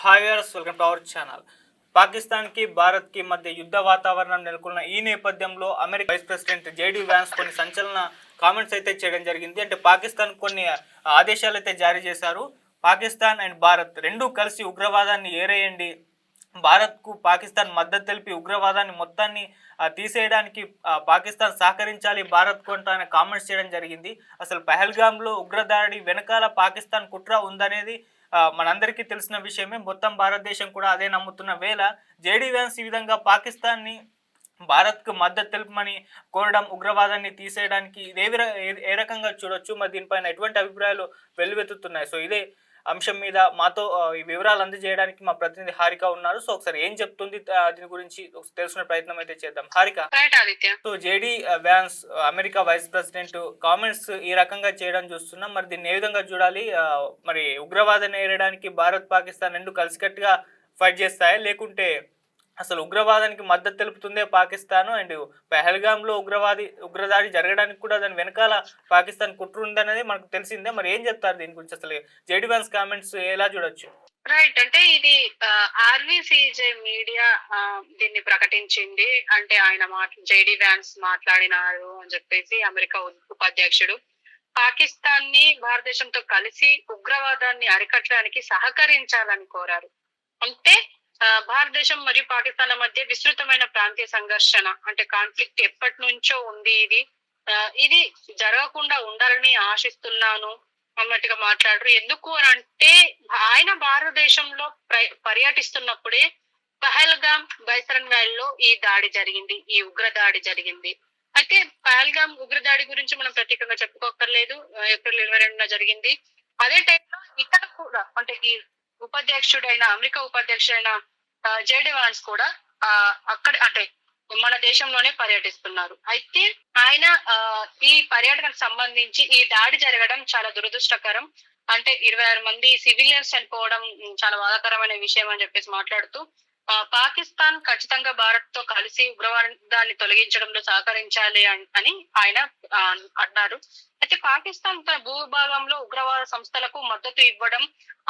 Hi viewers, welcome to our channel. పాకిస్తాన్కి భారత్కి మధ్య యుద్ధ వాతావరణం నెలకొన్న ఈ నేపథ్యంలో America vice president JD Vance కొన్ని సంచలన కామెంట్స్ అయితే చేయడం జరిగింది. అంటే పాకిస్తాన్ కొన్ని ఆదేశాలు అయితే జారీ చేశారు. పాకిస్తాన్ అండ్ భారత్ రెండూ కలిసి ఉగ్రవాదాన్ని ఏరేయండి, భారత్కు పాకిస్తాన్ మద్దతు తెలిపి ఉగ్రవాదాన్ని మొత్తాన్ని తీసేయడానికి పాకిస్తాన్ సహకరించాలి భారత్కు అంటూ ఆయన కామెంట్స్ చేయడం జరిగింది. అసలు పహల్గామ్లో ఉగ్రదాడి వెనకాల పాకిస్తాన్ కుట్ర ఉందనేది మనందరికీ తెలిసిన విషయమే. మొత్తం భారతదేశం కూడా అదే నమ్ముతున్న వేళ జేడీ వ్యాన్స్ ఈ విధంగా పాకిస్తాన్ని భారత్కు మద్దతు తెలుపమని కోరడం, ఉగ్రవాదాన్ని తీసేయడానికి ఏ రకంగా చూడొచ్చు, మరి దీనిపైన ఎటువంటి అభిప్రాయాలు వెల్లువెత్తుతున్నాయి? సో ఇదే అంశం మీద మాతో ఈ వివరాలు అందజేయడానికి మా ప్రతినిధి హారిక ఉన్నారు. సో ఒకసారి ఏం చెప్తుంది దీని గురించి తెలుసుకునే ప్రయత్నం అయితే చేద్దాం. Harika, so JD Vance America vice president comments ఈ రకంగా చేయడం చూస్తున్నాం. మరి దీన్ని ఏ విధంగా చూడాలి? మరి ఉగ్రవాదాన్ని ఏరడానికి భారత్ పాకిస్తాన్ రెండు కలిసికట్టుగా ఫైట్ చేస్తాయా, లేకుంటే అసలు ఉగ్రవాదానికి మద్దతు తెలుపుతుందే పాకిస్తాను అండ్ పహల్గామ్లో ఉగ్రదాడి జరగడానికి కూడా దాని వెనకాల పాకిస్తాన్ కుట్ర ఉందనేది మనకు తెలిసిందే. మరి ఏం చెప్తారు దీని గురించి? అసలు జేడీ వ్యాన్స్ కామెంట్స్ ఎలా చూడొచ్చు? రైట్, అంటే ఇది ఆర్వీసీజే మీడియా దీన్ని ప్రకటించింది. అంటే ఆయన జేడీ వ్యాన్స్ మాట్లాడినారు అని చెప్పేసి అమెరికా ఉపాధ్యక్షుడు పాకిస్తాన్ ని భారతదేశంతో కలిసి ఉగ్రవాదాన్ని అరికట్టడానికి సహకరించాలని కోరారు. అంటే భారతదేశం మరియు పాకిస్తాన్ల మధ్య విస్తృతమైన ప్రాంతీయ సంఘర్షణ, అంటే కాన్ఫ్లిక్ట్ ఎప్పటి నుంచో ఉంది. ఇది జరగకుండా ఉండాలని ఆశిస్తున్నాను అన్నట్టుగా మాట్లాడరు. ఎందుకు అని అంటే ఆయన భారతదేశంలో పర్యటిస్తున్నప్పుడే పహల్గామ్ బైసరన్ వ్యాలీలో ఈ దాడి జరిగింది, ఈ ఉగ్రదాడి జరిగింది. అయితే పహల్గామ్ ఉగ్రదాడి గురించి మనం ప్రత్యేకంగా చెప్పుకోకర్లేదు. ఏప్రిల్ 22న జరిగింది. అదే టైంలో ఇతర కూడా, అంటే ఈ అమెరికా ఉపాధ్యక్షుడైన జేడీ వ్యాన్స్ కూడా అక్కడ, అంటే మన దేశంలోనే పర్యటిస్తున్నారు. అయితే ఆయన ఈ పర్యటనకు సంబంధించి ఈ దాడి జరగడం చాలా దురదృష్టకరం, అంటే 26 మంది సివిలియన్స్ చనిపోవడం చాలా బాధాకరమైన విషయం అని చెప్పేసి మాట్లాడుతూ పాకిస్తాన్ ఖచ్చితంగా భారత్ తో కలిసి ఉగ్రవాదాన్ని తొలగించడంలో సహకరించాలి అని ఆయన అన్నారు. అయితే పాకిస్తాన్ తన భూభాగంలో ఉగ్రవాద సంస్థలకు మద్దతు ఇవ్వడం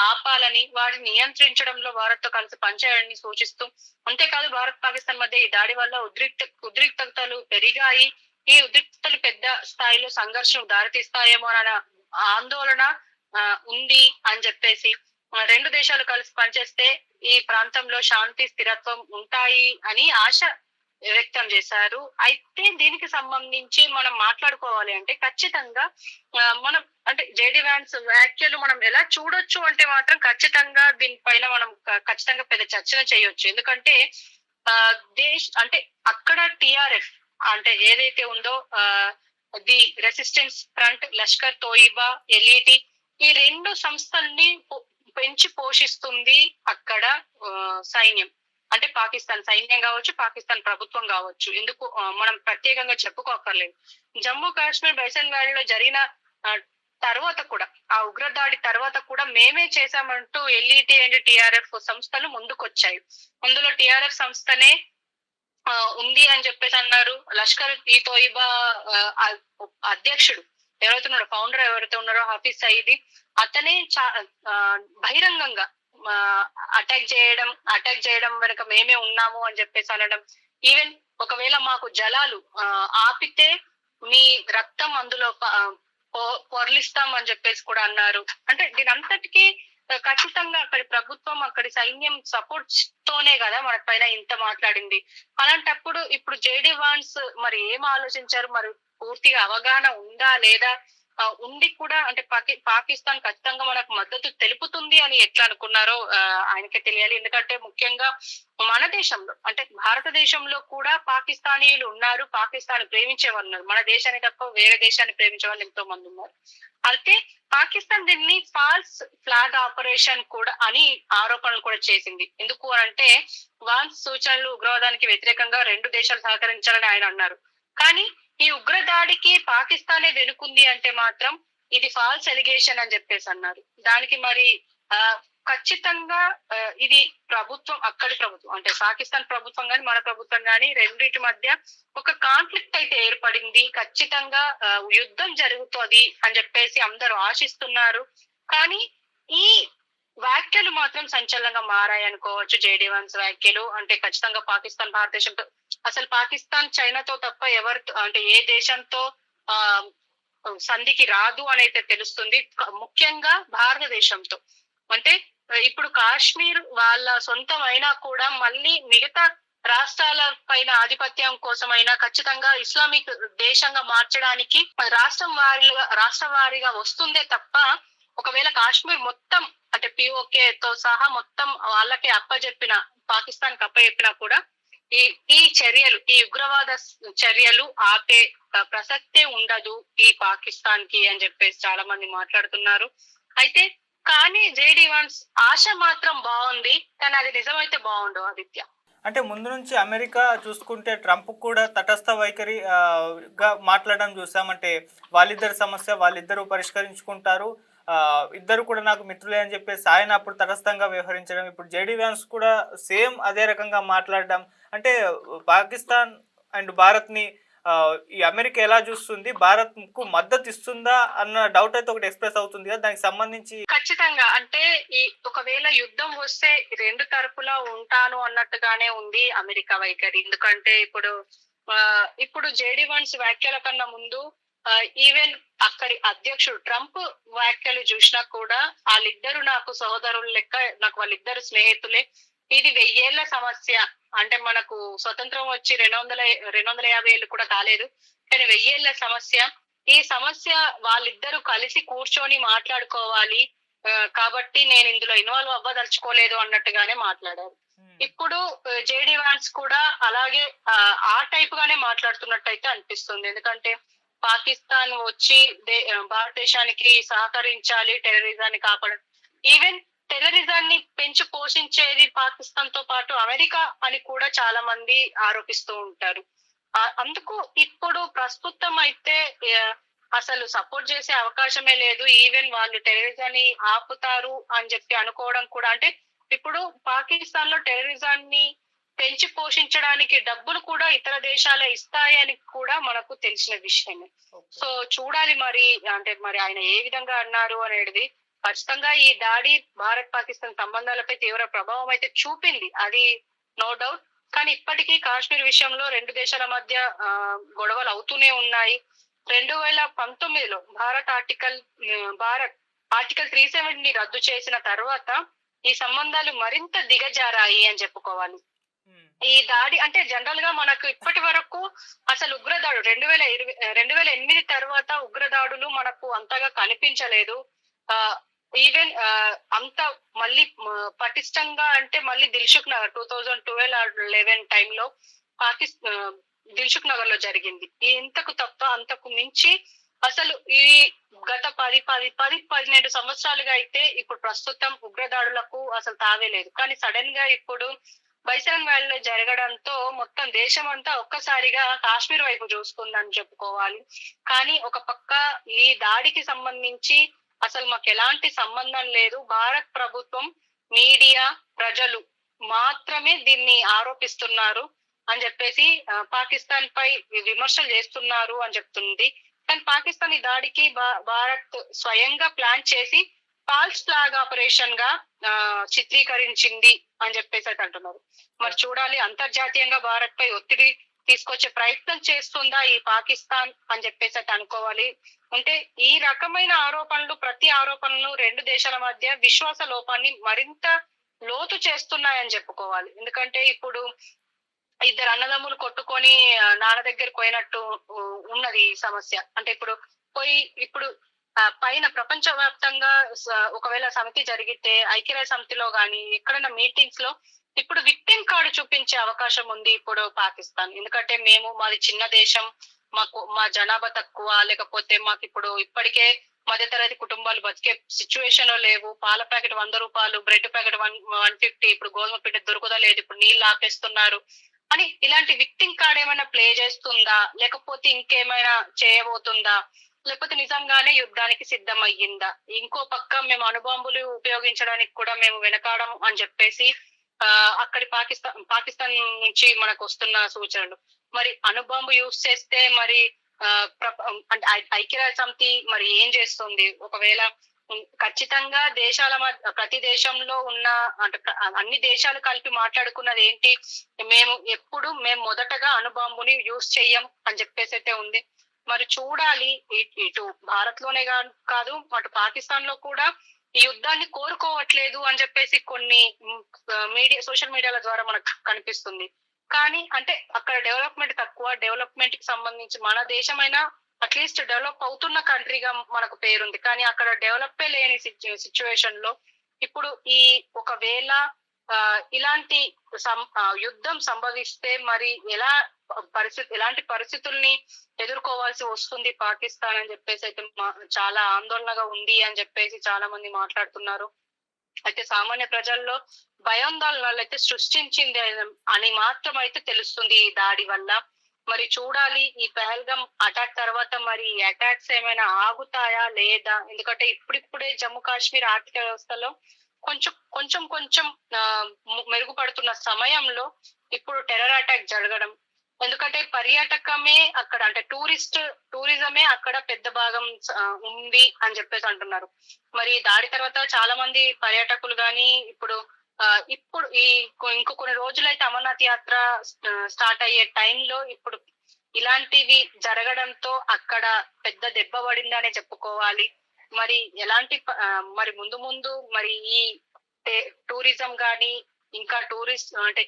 ఆపాలని, వాటిని నియంత్రించడంలో భారత్ తో కలిసి పనిచేయాలని సూచిస్తూ, అంతేకాదు భారత్ పాకిస్తాన్ మధ్య ఈ దాడి వల్ల ఉద్రిక్తతలు పెరిగాయి, ఈ ఉద్రిక్తతలు పెద్ద స్థాయిలో సంఘర్షణ దారితీస్తాయేమో అన్న ఆందోళన ఉంది అని చెప్పేసి, రెండు దేశాలు కలిసి పనిచేస్తే ఈ ప్రాంతంలో శాంతి స్థిరత్వం ఉంటాయి అని ఆశ వ్యక్తం చేశారు. అయితే దీనికి సంబంధించి మనం మాట్లాడుకోవాలి అంటే ఖచ్చితంగా మనం, అంటే జేడీ వ్యాన్స్ వ్యాఖ్యలు మనం ఎలా చూడొచ్చు అంటే మాత్రం ఖచ్చితంగా దీనిపైన మనం ఖచ్చితంగా పెద్ద చర్చన చేయొచ్చు. ఎందుకంటే అంటే అక్కడ టిఆర్ఎఫ్ అంటే ఏదైతే ఉందో the resistance front, Lashkar Toiba, LET, ఈ రెండు సంస్థల్ని పెంచి పోషిస్తుంది అక్కడ సైన్యం. అంటే పాకిస్తాన్ సైన్యం కావచ్చు, పాకిస్తాన్ ప్రభుత్వం కావచ్చు. ఎందుకు మనం ప్రత్యేకంగా చెప్పుకోకర్లేదు. జమ్మూ కాశ్మీర్ బైసన్ వ్యాలీలో జరిగిన తర్వాత కూడా, ఆ ఉగ్రదాడి తర్వాత కూడా మేమే చేశామంటూ ఎల్ఈటి అండ్ టిఆర్ఎఫ్ సంస్థలు ముందుకొచ్చాయి. అందులో టిఆర్ఎఫ్ సంస్థనే ఉంది అని చెప్పేసి అన్నారు. లష్కర్ ఈ తోయిబా అధ్యక్షుడు ఎవరైతే ఉన్నారో, ఫౌండర్ ఎవరైతే ఉన్నారో హఫీజ్ సయీదీ, అతనే బహిరంగంగా అటాక్ చేయడం వెనక మేమే ఉన్నాము అని చెప్పేసి అనడం. ఈవెన్ ఒకవేళ మాకు జలాలు ఆపితే మీ రక్తం అందులో పొర్లిస్తాం అని చెప్పేసి కూడా అన్నారు. అంటే దీని అంతటికీ ఖచ్చితంగా అక్కడి ప్రభుత్వం, అక్కడి సైన్యం సపోర్ట్ తోనే కదా మన పైన ఇంత మాట్లాడింది. అలాంటప్పుడు ఇప్పుడు జేడీ వ్యాన్స్ మరి ఏం ఆలోచించారు, మరి పూర్తిగా అవగాహన ఉందా లేదా, ఉండి కూడా అంటే పాకిస్తాన్ ఖచ్చితంగా మనకు మద్దతు తెలుపుతుంది అని ఎట్లా అనుకున్నారో ఆయనకే తెలియాలి. ఎందుకంటే ముఖ్యంగా మన దేశంలో, అంటే భారతదేశంలో కూడా పాకిస్తానీయులు ఉన్నారు, పాకిస్తాన్ ప్రేమించే వాళ్ళు ఉన్నారు. మన దేశాన్ని తప్ప వేరే దేశాన్ని ప్రేమించే వాళ్ళు ఎంతో మంది ఉన్నారు. అయితే పాకిస్తాన్ దీన్ని ఫాల్స్ ఫ్లాగ్ ఆపరేషన్ కూడా అని ఆరోపణలు కూడా చేసింది. ఎందుకు అంటే వాన్స్ సూచనలు ఉగ్రవాదానికి వ్యతిరేకంగా రెండు దేశాలు సహకరించాలని ఆయన అన్నారు. కానీ ఈ ఉగ్రదాడికి పాకిస్తానే వెనుకుంది అంటే మాత్రం ఇది ఫాల్స్ ఎలిగేషన్ అని చెప్పేసి అన్నారు. దానికి మరి ఖచ్చితంగా ఇది ప్రభుత్వం, అక్కడి ప్రభుత్వం అంటే పాకిస్తాన్ ప్రభుత్వం కానీ మన ప్రభుత్వం కానీ రెండింటి మధ్య ఒక కాన్ఫ్లిక్ట్ అయితే ఏర్పడింది. ఖచ్చితంగా యుద్ధం జరుగుతుంది అని చెప్పేసి అందరూ ఆశిస్తున్నారు. కానీ ఈ వ్యాఖ్యలు మాత్రం సంచలనంగా మారాయి అనుకోవచ్చు జేడీ వాన్స్ వ్యాఖ్యలు. అంటే ఖచ్చితంగా పాకిస్తాన్ భారతదేశంతో, అసలు పాకిస్తాన్ చైనాతో తప్ప ఎవరితో అంటే ఏ దేశంతో ఆ సంధికి రాదు అని అయితే తెలుస్తుంది. ముఖ్యంగా భారతదేశంతో. అంటే ఇప్పుడు కాశ్మీర్ వాళ్ళ సొంతం అయినా కూడా మళ్ళీ మిగతా రాష్ట్రాల పైన ఆధిపత్యం కోసమైనా ఖచ్చితంగా ఇస్లామిక్ దేశంగా మార్చడానికి రాష్ట్ర వారీగా వస్తుందే తప్ప, ఒకవేళ కాశ్మీర్ మొత్తం అంటే పిఓకే తో సహా మొత్తం వాళ్ళకి అప్పజెప్పిన, పాకిస్తాన్ కి అప్పజెప్పినా కూడా ఈ ఈ చర్యలు, ఈ ఉగ్రవాద చర్యలు ఆపే ప్రసక్తే ఉండదు ఈ పాకిస్తాన్ కి అని చెప్పేసి చాలా మంది మాట్లాడుతున్నారు. అయితే కానీ జేడీ వాన్స్ ఆశ మాత్రం బాగుంది, కానీ అది నిజమైతే బాగుండు ఆదిత్య. అంటే ముందు నుంచి అమెరికా చూసుకుంటే ట్రంప్ కూడా తటస్థ వైఖరి గా మాట్లాడడం చూసామంటే వాళ్ళిద్దరి సమస్య వాళ్ళిద్దరూ పరిష్కరించుకుంటారు, ఇద్దరు కూడా నాకు మిత్రులే అని చెప్పేసి ఆయన అప్పుడు తటస్థంగా వ్యవహరించడం, ఇప్పుడు జేడీ వ్యాన్స్ కూడా సేమ్ అదే రకంగా మాట్లాడడం, అంటే పాకిస్తాన్ అండ్ భారత్ని ఈ అమెరికా ఎలా చూస్తుంది, భారత్ కు మద్దతు ఇస్తుందా అన్న డౌట్ అయితే ఒకటి ఎక్స్ప్రెస్ అవుతుంది కదా, దానికి సంబంధించి ఖచ్చితంగా అంటే ఈ ఒకవేళ యుద్ధం వస్తే రెండు తరపులా ఉంటాను అన్నట్టుగానే ఉంది అమెరికా వైఖరి. ఎందుకంటే ఇప్పుడు జేడీ వాన్స్ వ్యాఖ్యల కన్నా ముందు ఈవెన్ అక్కడి అధ్యక్షుడు ట్రంప్ వ్యాఖ్యలు చూసినా కూడా వాళ్ళిద్దరు నాకు సహోదరుల లెక్క, నాకు వాళ్ళిద్దరు స్నేహితులే, ఇది 1000 ఏళ్ల సమస్య. అంటే మనకు స్వతంత్రం వచ్చి 250 ఏళ్ళు కూడా కాలేదు, కానీ 1000 ఏళ్ల సమస్య. ఈ సమస్య వాళ్ళిద్దరూ కలిసి కూర్చొని మాట్లాడుకోవాలి, కాబట్టి నేను ఇందులో ఇన్వాల్వ్ అవ్వదలుచుకోలేదు అన్నట్టుగానే మాట్లాడారు. ఇప్పుడు జేడీ వాన్స్ కూడా అలాగే ఆ టైప్ గానే మాట్లాడుతున్నట్టయితే అనిపిస్తుంది. ఎందుకంటే పాకిస్తాన్ వచ్చి భారతదేశానికి సహకరించాలి, టెర్రరిజాన్ని కాపాడాలి. ఈవెన్ టెర్రరిజాన్ని పెంచి పోషించేది పాకిస్తాన్ తో పాటు అమెరికా అని కూడా చాలా మంది ఆరోపిస్తూ ఉంటారు. అందుకు ఇప్పుడు ప్రస్తుతం అయితే అసలు సపోర్ట్ చేసే అవకాశమే లేదు. ఈవెన్ వాళ్ళు టెర్రరిజాన్ని ఆపుతారు అని చెప్పి అనుకోవడం కూడా, అంటే ఇప్పుడు పాకిస్తాన్ లో టెర్రరిజాన్ని పెంచి పోషించడానికి డబ్బులు కూడా ఇతర దేశాలే ఇస్తాయని కూడా మనకు తెలిసిన విషయమే. సో చూడాలి మరి, అంటే మరి ఆయన ఏ విధంగా అన్నారు అనేది. ఖచ్చితంగా ఈ దాడి భారత్ పాకిస్తాన్ సంబంధాలపై తీవ్ర ప్రభావం అయితే చూపింది, అది నో డౌట్. కానీ ఇప్పటికీ కాశ్మీర్ విషయంలో రెండు దేశాల మధ్య గొడవలు అవుతూనే ఉన్నాయి. 2019లో భారత్ ఆర్టికల్ 370 రద్దు చేసిన తర్వాత ఈ సంబంధాలు మరింత దిగజారాయి అని చెప్పుకోవాలి. ఈ దాడి అంటే జనరల్ గా మనకు ఇప్పటి వరకు అసలు ఉగ్రదాడు 2008 తర్వాత ఉగ్రదాడులు మనకు అంతగా కనిపించలేదు. ఈవెన్ అంత మళ్ళీ పటిష్టంగా అంటే మళ్ళీ దిల్సుఖ్ నగర్ 2012-11 టైంలో దిల్సుఖ్ నగర్ లో జరిగింది. ఇంతకు తప్ప అంతకు మించి అసలు ఈ గత 10-12 సంవత్సరాలుగా అయితే ఇప్పుడు ప్రస్తుతం ఉగ్రదాడులకు అసలు తావే లేదు. కానీ సడన్ గా ఇప్పుడు బైసరన్ వ్యాలీలో జరగడంతో మొత్తం దేశం అంతా ఒక్కసారిగా కాశ్మీర్ వైపు చూసుకుందని చెప్పుకోవాలి. కానీ ఒక పక్క ఈ దాడికి సంబంధించి అసలు మాకు ఎలాంటి సంబంధం లేదు, భారత్ ప్రభుత్వం, మీడియా, ప్రజలు మాత్రమే దీన్ని ఆరోపిస్తున్నారు అని చెప్పేసి పాకిస్తాన్ పై విమర్శలు చేస్తున్నారు అని చెప్తుంది. కానీ పాకిస్తాన్ ఈ దాడికి భారత్ స్వయంగా ప్లాన్ చేసి ఫాల్స్ ఫ్లాగ్ ఆపరేషన్ గా చిత్రీకరించింది అని చెప్పేసి అయితే అంటున్నారు. మరి చూడాలి, అంతర్జాతీయంగా భారత్ పై ఒత్తిడి తీసుకొచ్చే ప్రయత్నం చేస్తుందా ఈ పాకిస్తాన్ అని చెప్పేసి అయితే అనుకోవాలి. అంటే ఈ రకమైన ఆరోపణలు, ప్రతి ఆరోపణలు రెండు దేశాల మధ్య విశ్వాస లోపాన్ని మరింత లోతు చేస్తున్నాయని చెప్పుకోవాలి. ఎందుకంటే ఇప్పుడు ఇద్దరు అన్నదమ్ములు కొట్టుకొని నాన్న దగ్గరికి పోయినట్టు ఉన్నది ఈ సమస్య. అంటే ఇప్పుడు పైన ప్రపంచ వ్యాప్తంగా ఒకవేళ సమితి జరిగితే ఐక్యరాజ్య సమితిలో గాని ఎక్కడైనా మీటింగ్స్ లో ఇప్పుడు విక్టిమ్ కార్డు చూపించే అవకాశం ఉంది ఇప్పుడు పాకిస్తాన్. ఎందుకంటే మాది చిన్న దేశం, మా జనాభా తక్కువ, లేకపోతే మాకు ఇప్పుడు ఇప్పటికే మధ్యతరగతి కుటుంబాలు బతికే సిచ్యువేషన్ లో లేవు, పాల ప్యాకెట్ 100 రూపాయలు, బ్రెడ్ ప్యాకెట్ 150, ఇప్పుడు గోధుమ పిండి దొరుకుదా లేదు, ఇప్పుడు నీళ్ళు ఆపేస్తున్నారు అని ఇలాంటి విక్టిమ్ కార్డ్ ఏమైనా ప్లే చేస్తుందా, లేకపోతే ఇంకేమైనా చేయబోతుందా, లేకపోతే నిజంగానే యుద్ధానికి సిద్ధం అయ్యిందా? ఇంకో పక్క మేము అణుబాంబులు ఉపయోగించడానికి కూడా మేము వెనకాడం అని చెప్పేసి అక్కడి పాకిస్తాన్ నుంచి మనకు వస్తున్న సూచనలు. మరి అణుబాంబు యూజ్ చేస్తే మరి అంటే ఐక్యరాజ్య సమితి మరి ఏం చేస్తుంది? ఒకవేళ ఖచ్చితంగా దేశాల మధ్య ప్రతి దేశంలో ఉన్న అంటే అన్ని దేశాలు కలిపి మాట్లాడుకున్నది ఏంటి, మేము మొదటగా అణుబాంబుని యూజ్ చెయ్యం అని చెప్పేసి అయితే ఉంది. మరి చూడాలి, ఇటు భారత్ లోనే కాదు అటు పాకిస్తాన్ లో కూడా ఈ యుద్ధాన్ని కోరుకోవట్లేదు అని చెప్పేసి కొన్ని సోషల్ మీడియాల ద్వారా మనకు కనిపిస్తుంది. కానీ అంటే అక్కడ డెవలప్మెంట్ తక్కువ, డెవలప్మెంట్ కి సంబంధించి మన దేశమైనా అట్లీస్ట్ డెవలప్ అవుతున్న కంట్రీగా మనకు పేరుంది. కానీ అక్కడ డెవలప్ లేని సిచ్యువేషన్ లో ఇప్పుడు ఈ ఒకవేళ ఇలాంటి యుద్ధం సంభవిస్తే మరి ఎలాంటి పరిస్థితుల్ని ఎదుర్కోవాల్సి వస్తుంది పాకిస్తాన్ అని చెప్పేసి అయితే చాలా ఆందోళనగా ఉంది అని చెప్పేసి చాలా మంది మాట్లాడుతున్నారు. అయితే సామాన్య ప్రజల్లో భయాందోళనలు అయితే సృష్టించింది అని మాత్రం అయితే తెలుస్తుంది ఈ దాడి వల్ల. మరి చూడాలి ఈ పహల్గామ్ అటాక్ తర్వాత మరి ఈ అటాక్స్ ఏమైనా ఆగుతాయా లేదా, ఎందుకంటే ఇప్పుడిప్పుడే జమ్మూ కాశ్మీర్ ఆర్థిక వ్యవస్థలో కొంచెం మెరుగుపడుతున్న సమయంలో ఇప్పుడు టెర్రర్ అటాక్ జరగడం, ఎందుకంటే పర్యాటకమే అక్కడ అంటే టూరిజమే అక్కడ పెద్ద భాగం ఉంది అని చెప్పేసి అంటున్నారు. మరి దాడి తర్వాత చాలా మంది పర్యాటకులు గాని ఇప్పుడు ఇంకో కొన్ని రోజులైతే అమర్నాథ్ యాత్ర స్టార్ట్ అయ్యే టైంలో ఇప్పుడు ఇలాంటివి జరగడంతో అక్కడ పెద్ద దెబ్బ పడిందనే చెప్పుకోవాలి. మరి మరి ముందు మరి ఈ టూరిజం గాని ఇంకా టూరిస్ట్ అంటే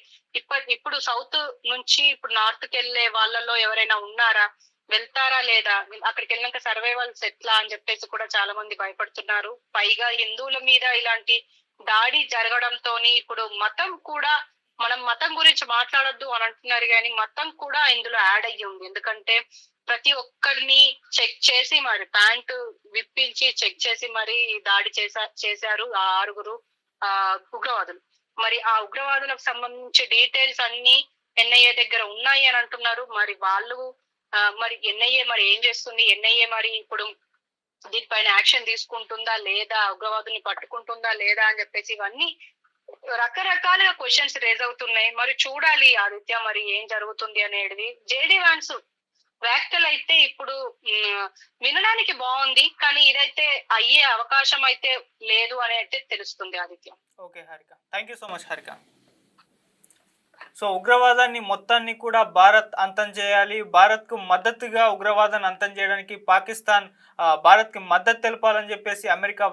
ఇప్పుడు సౌత్ నుంచి ఇప్పుడు నార్త్ కి వెళ్లే వాళ్ళలో ఎవరైనా ఉన్నారా, వెళ్తారా లేదా, అక్కడికి వెళ్ళినాక సర్వైవల్స్ ఎట్లా అని చెప్పేసి కూడా చాలా మంది భయపడుతున్నారు. పైగా హిందువుల మీద ఇలాంటి దాడి జరగడంతో ఇప్పుడు మనం మతం గురించి మాట్లాడొద్దు అని అంటున్నారు కానీ మతం కూడా ఇందులో యాడ్ అయ్యి ఉంది. ఎందుకంటే ప్రతి ఒక్కరిని చెక్ చేసి మరి ప్యాంటు విప్పించి చెక్ చేసి మరి దాడి చేశారు ఆ 6 ఉగ్రవాదులు. మరి ఆ ఉగ్రవాదులకు సంబంధించి డీటెయిల్స్ అన్ని ఎన్ఐఏ దగ్గర ఉన్నాయి అని అంటున్నారు. మరి వాళ్ళు మరి ఎన్ఐఏ మరి ఏం చేస్తుంది, ఎన్ఐఏ మరి ఇప్పుడు దీనిపైన యాక్షన్ తీసుకుంటుందా లేదా, ఉగ్రవాదుల్ని పట్టుకుంటుందా లేదా అని చెప్పేసి ఇవన్నీ రకరకాలుగా క్వశ్చన్స్ రేజ్ అవుతున్నాయి. మరి చూడాలి ఆదిత్య మరి ఏం జరుగుతుంది అనేది. జేడీ వ్యాన్స్ వ్యాఖ్యలు అయితే ఇప్పుడు వినడానికి బాగుంది, కానీ ఇదైతే అయ్యే అవకాశం అయితే లేదు అని అయితే తెలుస్తుంది Aditya. Okay Harika, thank you so much Harika. So ఉగ్రవాదాన్ని మొత్తాన్ని కూడా భారత్ అంతం చేయాలి, భారత్కు మద్దతుగా ఉగ్రవాదాన్ని అంతం చేయడానికి పాకిస్తాన్ భారత్కి మద్దతు తెలపాలని చెప్పేసి America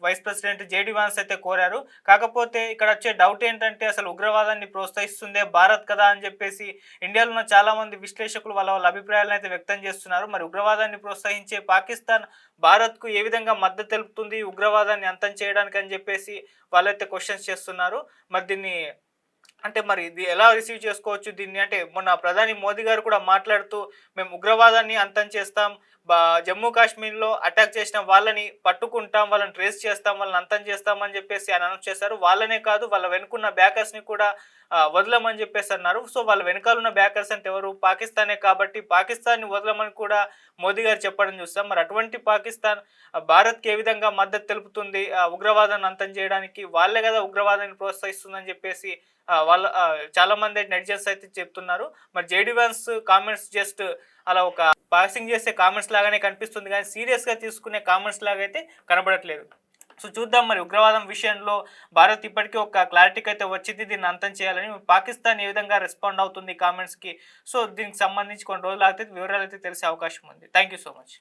vice president JD Vance అయితే కోరారు. కాకపోతే ఇక్కడ వచ్చే డౌట్ ఏంటంటే అసలు ఉగ్రవాదాన్ని ప్రోత్సహిస్తుందే భారత్ కదా అని చెప్పేసి ఇండియాలో ఉన్న చాలామంది విశ్లేషకులు వాళ్ళ అభిప్రాయాలను అయితే వ్యక్తం చేస్తున్నారు. మరి ఉగ్రవాదాన్ని ప్రోత్సహించే పాకిస్తాన్ భారత్కు ఏ విధంగా మద్దతు తెలుపుతుంది ఉగ్రవాదాన్ని అంతం చేయడానికి అని చెప్పేసి వాళ్ళైతే క్వశ్చన్స్ చేస్తున్నారు. మరి దీన్ని అంటే మరి ఇది ఎలా రిసీవ్ చేసుకోవచ్చు దీన్ని అంటే మొన్న ప్రధాని మోదీ గారు కూడా మాట్లాడుతూ మేము ఉగ్రవాదాన్ని అంతం చేస్తాం, జమ్మూ కాశ్మీర్లో అటాక్ చేసిన వాళ్ళని పట్టుకుంటాం, వాళ్ళని ట్రేస్ చేస్తాం, వాళ్ళని అంతం చేస్తామని చెప్పేసి ఆయన అనౌన్స్ చేశారు. వాళ్ళనే కాదు వాళ్ళ వెనుకున్న బ్యాకర్స్ని కూడా వదలమని చెప్పేసి అన్నారు. సో వాళ్ళ వెనకాల ఉన్న బ్యాకర్స్ అంటే ఎవరు, పాకిస్తానే. కాబట్టి పాకిస్తాన్ని వదలమని కూడా మోదీ గారు చెప్పడం చూస్తాం. మరి అటువంటి పాకిస్తాన్ భారత్కి ఏ విధంగా మద్దతు తెలుపుతుంది ఉగ్రవాదాన్ని అంతం చేయడానికి, వాళ్ళే కదా ఉగ్రవాదాన్ని ప్రోత్సహిస్తుందని చెప్పేసి చాలా మంది నెటిజన్స్ అయితే చెప్తున్నారు. మరి జేడీ వాన్స్ కామెంట్స్ జస్ట్ అలా ఒక పాసింగ్ చేసే కామెంట్స్ లాగానే కనిపిస్తుంది కానీ సీరియస్గా తీసుకునే కామెంట్స్ లాగా అయితే కనబడట్లేదు. సో చూద్దాం మరి ఉగ్రవాదం విషయంలో భారత్ ఇప్పటికీ ఒక క్లారిటీకి అయితే వచ్చింది, దీన్ని అంతం చేయాలని. పాకిస్తాన్ ఏ విధంగా రెస్పాండ్ అవుతుంది కామెంట్స్కి, సో దీనికి సంబంధించి కొన్ని రోజులు అయితే వివరాలు అయితే తెలిసే అవకాశం ఉంది. Thank you so much.